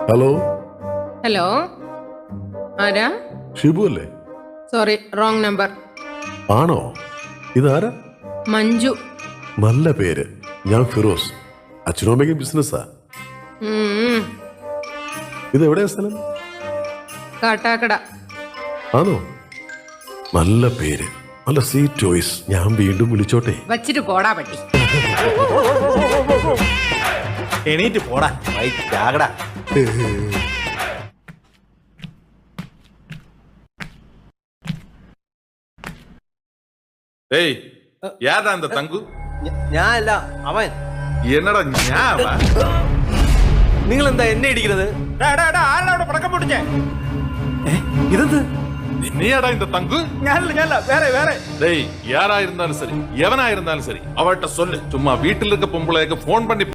Hello hello, ആരാ? ഷിബു അല്ലേ? Sorry, wrong number. ആണോ? ഇതാരാ? മഞ്ജു. നല്ല പേര്. ഞാൻ ഫിറോസ്. അച്ഛനമ്മയ്ക്ക് ബിസിനസ്സാ. ഇത് എവിടെയാ സ്ഥലം? കാട്ടാക്കട. ആണോ? നല്ല പേര്, നല്ല സ്വീറ്റ് ചോയ്സ്. ഞാൻ വീണ്ടും വിളിച്ചോട്ടെ? വച്ചിട്ട് പോടാ പട്ടി. എണീറ്റ് പോടാ ചാകടാ. ஏய் யாரா அந்த தங்கு? ഞാൻ അല്ല അവൻ. என்னடா ஞாபா? നിങ്ങൾ എന്താ എന്നെ ഇടിക്കുന്നത്? പടക്കം പൊട്ടിച്ചേ. ഇതെന്ത്? നീയാടാ இந்த தங்கு? ഞാനല്ല വേറെ. டேய் யாரா இருந்தாலும் சரி, எவனா இருந்தாலும் சரி, அவள்கிட்ட சொல்லு. சும்மா வீட்டில் இருக்க பொம்பளைக்கு போன் பண்ணி